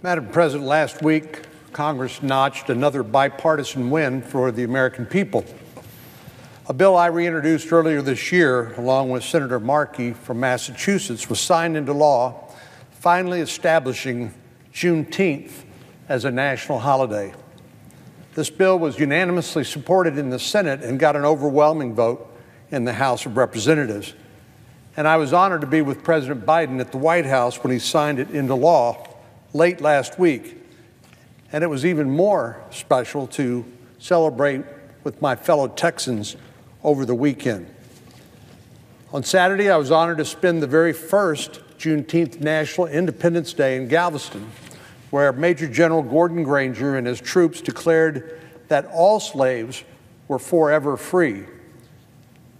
Madam President, last week, Congress notched another bipartisan win for the American people. A bill I reintroduced earlier this year, along with Senator Markey from Massachusetts, was signed into law, finally establishing Juneteenth as a national holiday. This bill was unanimously supported in the Senate and got an overwhelming vote in the House of Representatives. And I was honored to be with President Biden at the White House when he signed it into law late last week. And it was even more special to celebrate with my fellow Texans over the weekend. On Saturday, I was honored to spend the very first Juneteenth National Independence Day in Galveston, where Major General Gordon Granger and his troops declared that all slaves were forever free.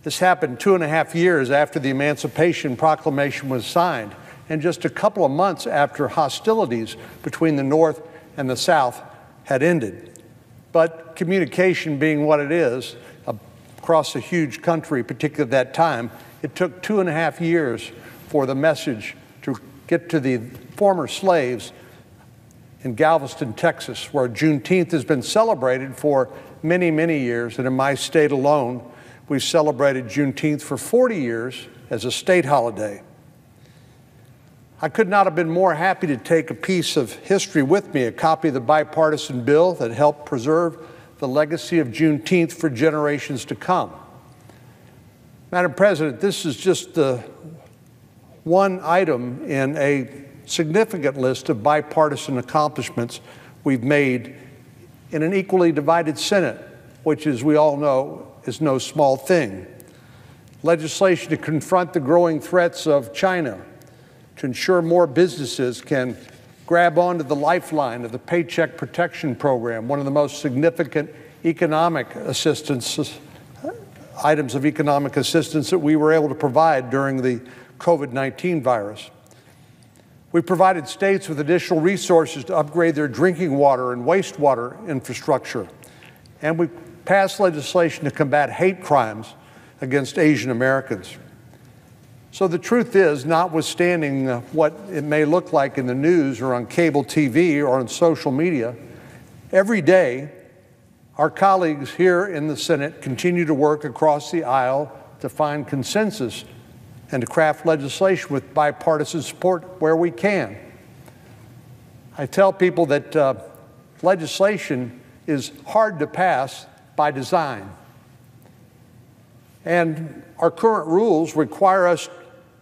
This happened 2.5 years after the Emancipation Proclamation was signed, and just a couple of months after hostilities between the North and the South had ended. But communication being what it is, across a huge country, particularly at that time, it took 2.5 years for the message to get to the former slaves in Galveston, Texas, where Juneteenth has been celebrated for many, many years. And in my state alone, we've celebrated Juneteenth for 40 years as a state holiday. I could not have been more happy to take a piece of history with me, a copy of the bipartisan bill that helped preserve the legacy of Juneteenth for generations to come. Madam President, this is just the one item in a significant list of bipartisan accomplishments we've made in an equally divided Senate, which, as we all know, is no small thing. Legislation to confront the growing threats of China, to ensure more businesses can grab onto the lifeline of the Paycheck Protection Program, one of the most significant economic assistance, items of economic assistance that we were able to provide during the COVID-19 virus. We provided states with additional resources to upgrade their drinking water and wastewater infrastructure. And we passed legislation to combat hate crimes against Asian Americans. So the truth is, notwithstanding what it may look like in the news or on cable TV or on social media, every day our colleagues here in the Senate continue to work across the aisle to find consensus and to craft legislation with bipartisan support where we can. I tell people that legislation is hard to pass by design. And our current rules require us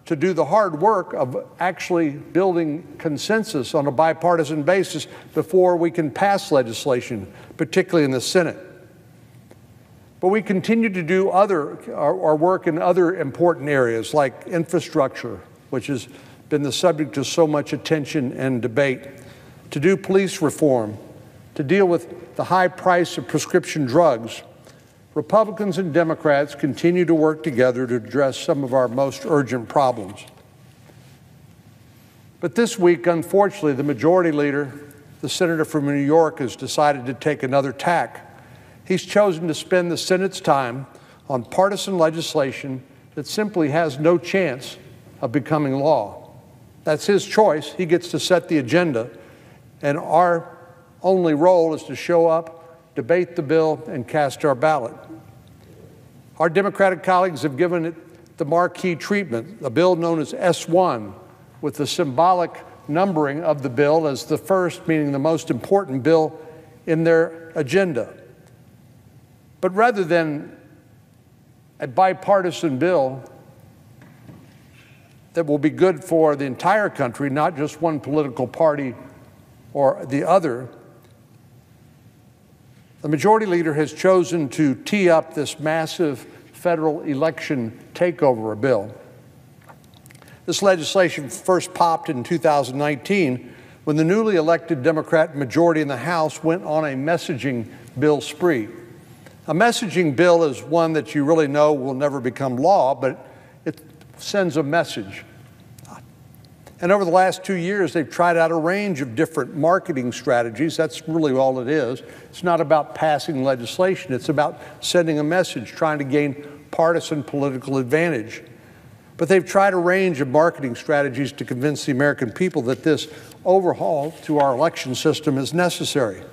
to do the hard work of actually building consensus on a bipartisan basis before we can pass legislation, particularly in the Senate. But we continue to do our work in other important areas like infrastructure, which has been the subject of so much attention and debate, to do police reform, to deal with the high price of prescription drugs. Republicans and Democrats continue to work together to address some of our most urgent problems. But this week, unfortunately, the majority leader, the senator from New York, has decided to take another tack. He's chosen to spend the Senate's time on partisan legislation that simply has no chance of becoming law. That's his choice. He gets to set the agenda, and our only role is to show up, debate the bill, and cast our ballot. Our Democratic colleagues have given it the marquee treatment, a bill known as S1, with the symbolic numbering of the bill as the first, meaning the most important bill in their agenda. But rather than a bipartisan bill that will be good for the entire country, not just one political party or the other, the majority leader has chosen to tee up this massive federal election takeover bill. This legislation first popped in 2019 when the newly elected Democrat majority in the House went on a messaging bill spree. A messaging bill is one that you really know will never become law, but it sends a message. And over the last 2 years, they've tried out a range of different marketing strategies. That's really all it is. It's not about passing legislation. It's about sending a message, trying to gain partisan political advantage. But they've tried a range of marketing strategies to convince the American people that this overhaul to our election system is necessary.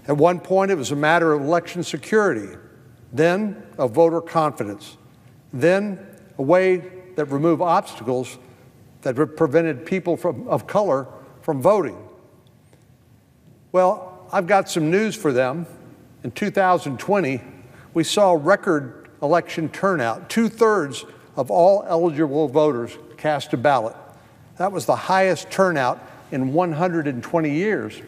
At one point, it was a matter of election security, then of voter confidence, then a way that removed obstacles that prevented people of color from voting. Well, I've got some news for them. In 2020, we saw record election turnout. 2/3 of all eligible voters cast a ballot. That was the highest turnout in 120 years.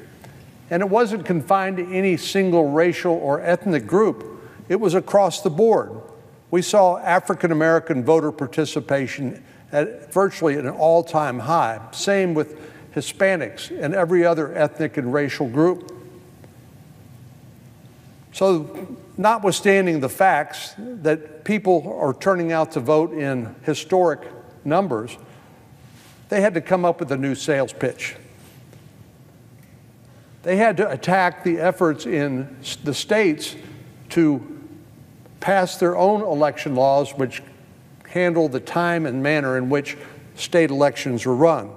And it wasn't confined to any single racial or ethnic group. It was across the board. We saw African American voter participation at virtually an all-time high. Same with Hispanics and every other ethnic and racial group. So, notwithstanding the facts that people are turning out to vote in historic numbers, they had to come up with a new sales pitch. They had to attack the efforts in the states to pass their own election laws which handle the time and manner in which state elections are run.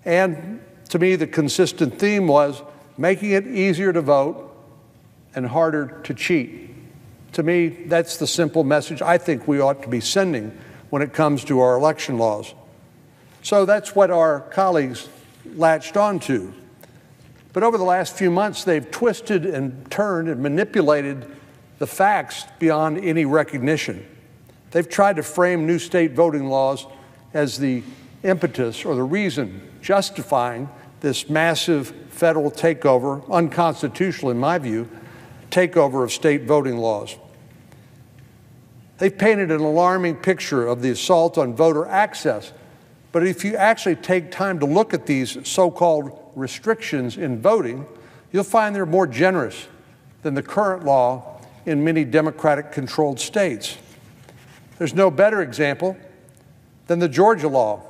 And to me, the consistent theme was making it easier to vote and harder to cheat. To me, that's the simple message I think we ought to be sending when it comes to our election laws. So that's what our colleagues latched onto. But over the last few months, they've twisted and turned and manipulated the facts beyond any recognition. They've tried to frame new state voting laws as the impetus or the reason justifying this massive federal takeover, unconstitutional in my view, takeover of state voting laws. They've painted an alarming picture of the assault on voter access. But if you actually take time to look at these so-called restrictions in voting, you'll find they're more generous than the current law in many Democratic-controlled states. There's no better example than the Georgia law,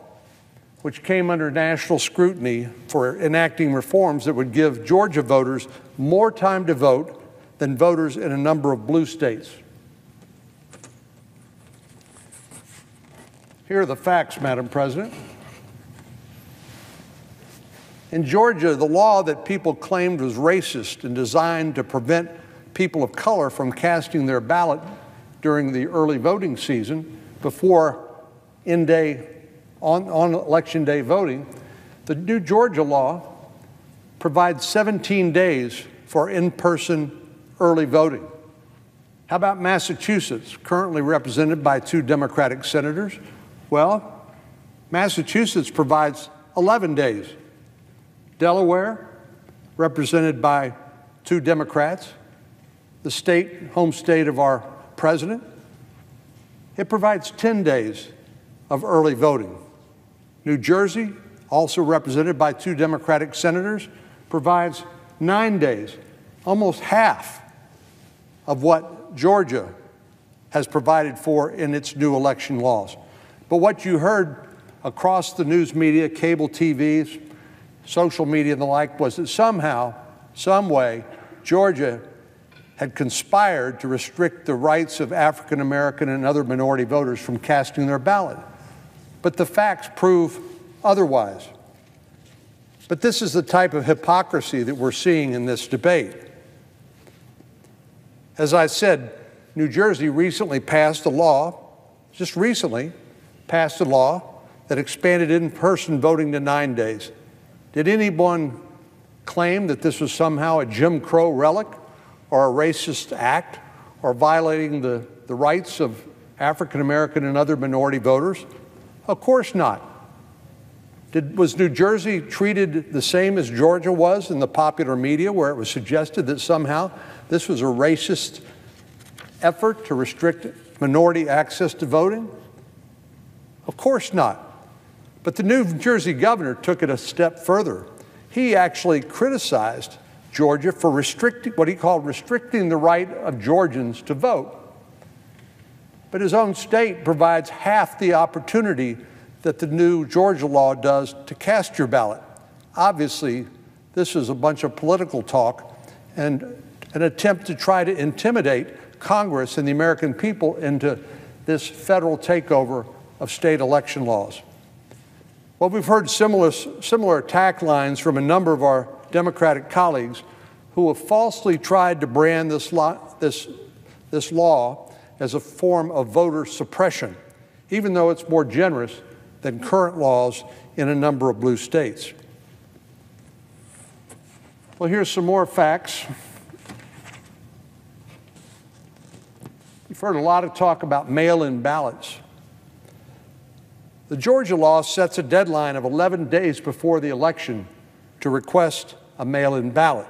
which came under national scrutiny for enacting reforms that would give Georgia voters more time to vote than voters in a number of blue states. Here are the facts, Madam President. In Georgia, the law that people claimed was racist and designed to prevent people of color from casting their ballot during the early voting season before on election day voting, the new Georgia law provides 17 days for in-person early voting. How about Massachusetts, currently represented by 2 Democratic senators? Well, Massachusetts provides 11 days. Delaware, represented by 2 Democrats, the home state of our president, it provides 10 days of early voting. New Jersey, also represented by 2 Democratic senators, provides 9 days, almost half of what Georgia has provided for in its new election laws. But what you heard across the news media, cable TVs, social media and the like, was that somehow, some way, Georgia had conspired to restrict the rights of African American and other minority voters from casting their ballot. But the facts prove otherwise. But this is the type of hypocrisy that we're seeing in this debate. As I said, New Jersey recently passed a law, just recently passed a law that expanded in-person voting to 9 days. Did anyone claim that this was somehow a Jim Crow relic or a racist act or violating the rights of African American and other minority voters? Of course not. Was New Jersey treated the same as Georgia was in the popular media, where it was suggested that somehow this was a racist effort to restrict minority access to voting? Of course not. But the New Jersey governor took it a step further. He actually criticized Georgia for restricting, what he called restricting the right of Georgians to vote. But his own state provides half the opportunity that the new Georgia law does to cast your ballot. Obviously, this is a bunch of political talk and an attempt to try to intimidate Congress and the American people into this federal takeover of state election laws. Well, we've heard similar attack lines from a number of our Democratic colleagues who have falsely tried to brand this law as a form of voter suppression, even though it's more generous than current laws in a number of blue states. Well, here's some more facts. You've heard a lot of talk about mail-in ballots. The Georgia law sets a deadline of 11 days before the election to request a mail-in ballot.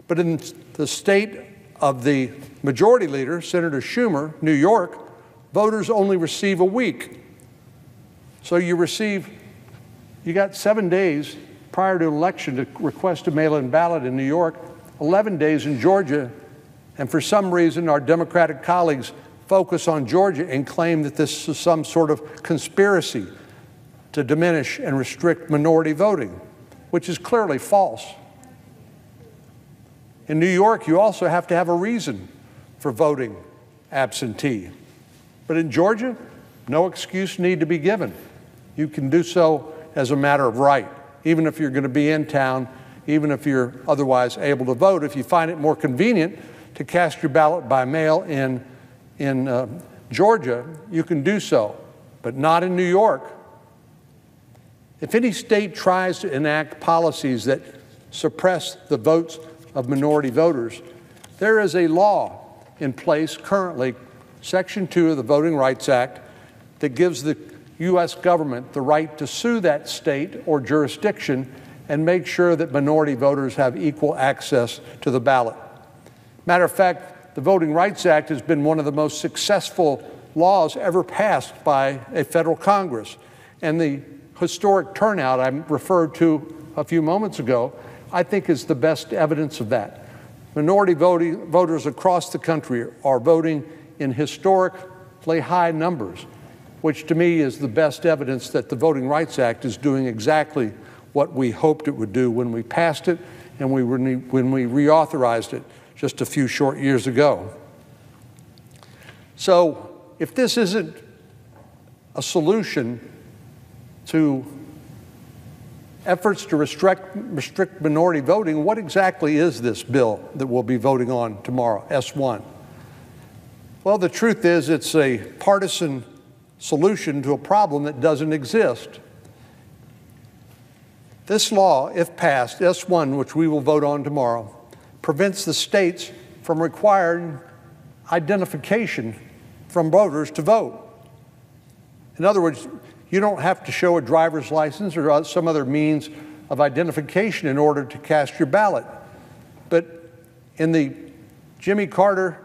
But in the state of the majority leader, Senator Schumer, New York, voters only receive a week. So you got 7 days prior to election to request a mail-in ballot in New York, 11 days in Georgia, and for some reason our Democratic colleagues focus on Georgia and claim that this is some sort of conspiracy to diminish and restrict minority voting, which is clearly false. In New York, you also have to have a reason for voting absentee. But in Georgia, no excuse need to be given. You can do so as a matter of right, even if you're going to be in town, even if you're otherwise able to vote. If you find it more convenient to cast your ballot by mail in Georgia, you can do so, but not in New York. If any state tries to enact policies that suppress the votes of minority voters, there is a law in place currently, Section 2 of the Voting Rights Act, that gives the U.S. government the right to sue that state or jurisdiction and make sure that minority voters have equal access to the ballot. Matter of fact, the Voting Rights Act has been one of the most successful laws ever passed by a federal Congress. And the historic turnout I referred to a few moments ago, I think is the best evidence of that. Minority voters across the country are voting in historically high numbers, which to me is the best evidence that the Voting Rights Act is doing exactly what we hoped it would do when we passed it and when we reauthorized it just a few short years ago. So if this isn't a solution to efforts to restrict minority voting, what exactly is this bill that we'll be voting on tomorrow, S1? Well, the truth is it's a partisan solution to a problem that doesn't exist. This law, if passed, S1, which we will vote on tomorrow, prevents the states from requiring identification from voters to vote. In other words, you don't have to show a driver's license or some other means of identification in order to cast your ballot. But in the Jimmy Carter,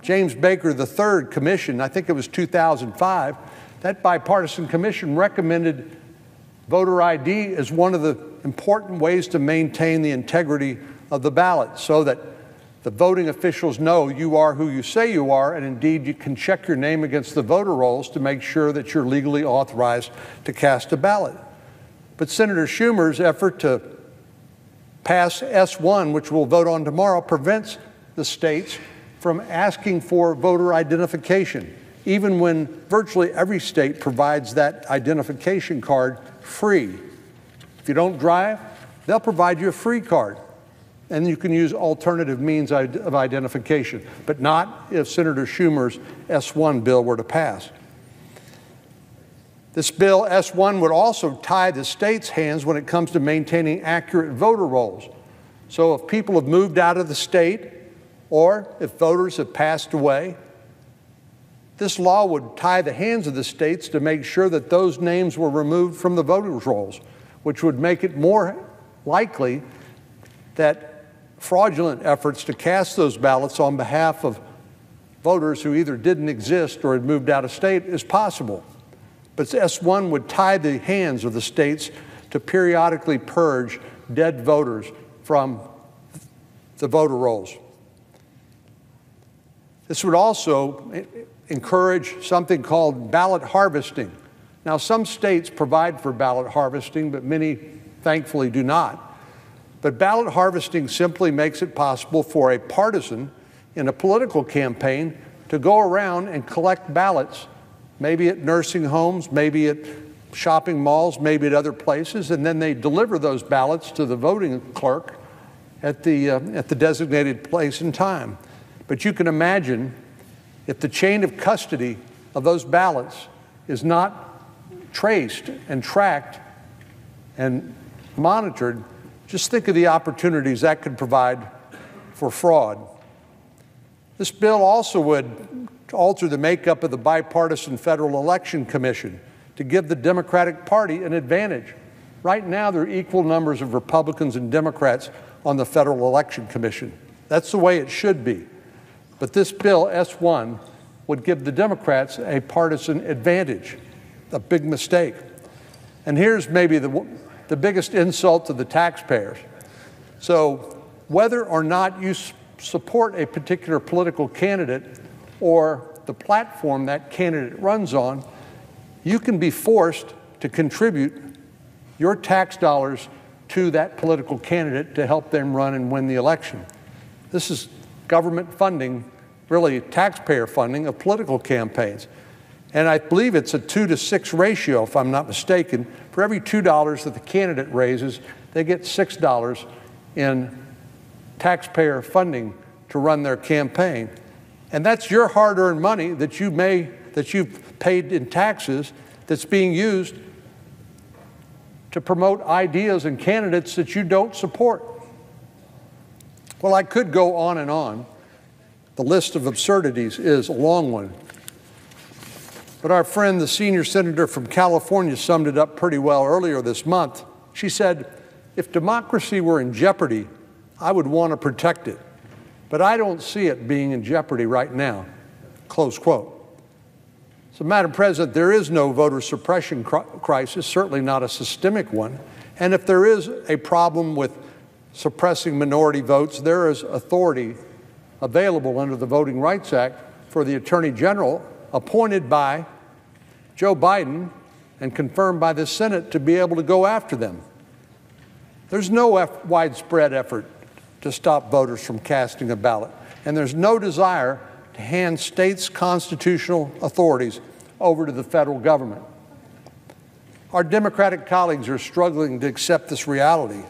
James Baker III Commission, I think it was 2005, that bipartisan commission recommended voter ID as one of the important ways to maintain the integrity of the ballot so that the voting officials know you are who you say you are, and indeed you can check your name against the voter rolls to make sure that you're legally authorized to cast a ballot. But Senator Schumer's effort to pass S1, which we'll vote on tomorrow, prevents the states from asking for voter identification, even when virtually every state provides that identification card free. If you don't drive, they'll provide you a free card, and you can use alternative means of identification, but not if Senator Schumer's S1 bill were to pass. This bill, S1, would also tie the state's hands when it comes to maintaining accurate voter rolls. So if people have moved out of the state or if voters have passed away, this law would tie the hands of the states to make sure that those names were removed from the voters' rolls, which would make it more likely that fraudulent efforts to cast those ballots on behalf of voters who either didn't exist or had moved out of state is possible. But S1 would tie the hands of the states to periodically purge dead voters from the voter rolls. This would also encourage something called ballot harvesting. Now, some states provide for ballot harvesting, but many, thankfully, do not. But ballot harvesting simply makes it possible for a partisan in a political campaign to go around and collect ballots, maybe at nursing homes, maybe at shopping malls, maybe at other places, and then they deliver those ballots to the voting clerk at the designated place and time. But you can imagine if the chain of custody of those ballots is not traced and tracked and monitored, just think of the opportunities that could provide for fraud. This bill also would alter the makeup of the bipartisan Federal Election Commission to give the Democratic Party an advantage. Right now, there are equal numbers of Republicans and Democrats on the Federal Election Commission. That's the way it should be. But this bill, S1, would give the Democrats a partisan advantage, a big mistake. And here's maybe the biggest insult to the taxpayers. So whether or not you support a particular political candidate or the platform that candidate runs on, you can be forced to contribute your tax dollars to that political candidate to help them run and win the election. This is government funding, really taxpayer funding of political campaigns. And I believe it's a 2 to 6 ratio, if I'm not mistaken. For every $2 that the candidate raises, they get $6 in taxpayer funding to run their campaign. And that's your hard-earned money that you've paid in taxes that's being used to promote ideas and candidates that you don't support. Well, I could go on and on. The list of absurdities is a long one. But our friend, the senior senator from California, summed it up pretty well earlier this month. She said, if democracy were in jeopardy, I would want to protect it. But I don't see it being in jeopardy right now, close quote. So, Madam President, there is no voter suppression crisis, certainly not a systemic one. And if there is a problem with suppressing minority votes, there is authority available under the Voting Rights Act for the Attorney General, appointed by Joe Biden and confirmed by the Senate, to be able to go after them. There's no widespread effort to stop voters from casting a ballot, and there's no desire to hand states' constitutional authorities over to the federal government. Our Democratic colleagues are struggling to accept this reality.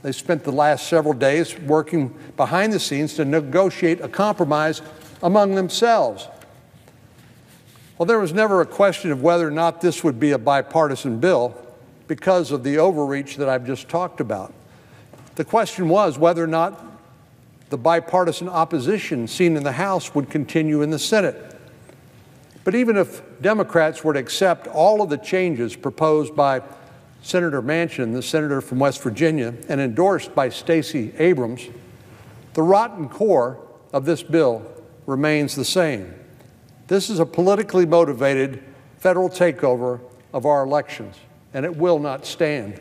They spent the last several days working behind the scenes to negotiate a compromise among themselves. Well, there was never a question of whether or not this would be a bipartisan bill because of the overreach that I've just talked about. The question was whether or not the bipartisan opposition seen in the House would continue in the Senate. But even if Democrats were to accept all of the changes proposed by Senator Manchin, the senator from West Virginia, and endorsed by Stacey Abrams, the rotten core of this bill remains the same. This is a politically motivated federal takeover of our elections, and it will not stand.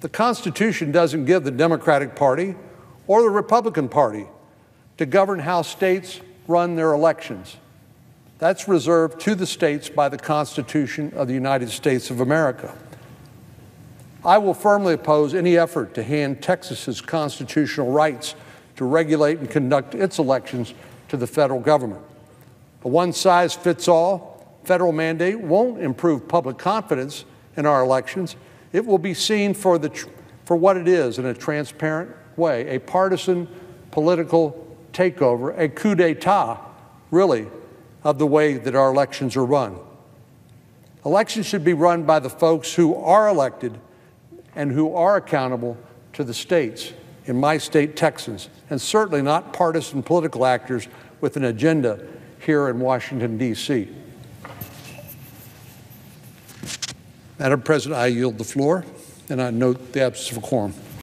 The Constitution doesn't give the Democratic Party or the Republican Party to govern how states run their elections. That's reserved to the states by the Constitution of the United States of America. I will firmly oppose any effort to hand Texas's constitutional rights to regulate and conduct its elections to the federal government. A one-size-fits-all federal mandate won't improve public confidence in our elections. It will be seen for what it is in a transparent way, a partisan political takeover, a coup d'etat, really, of the way that our elections are run. Elections should be run by the folks who are elected and who are accountable to the states, in my state, Texas, and certainly not partisan political actors with an agenda here in Washington, D.C. Madam President, I yield the floor, and I note the absence of a quorum.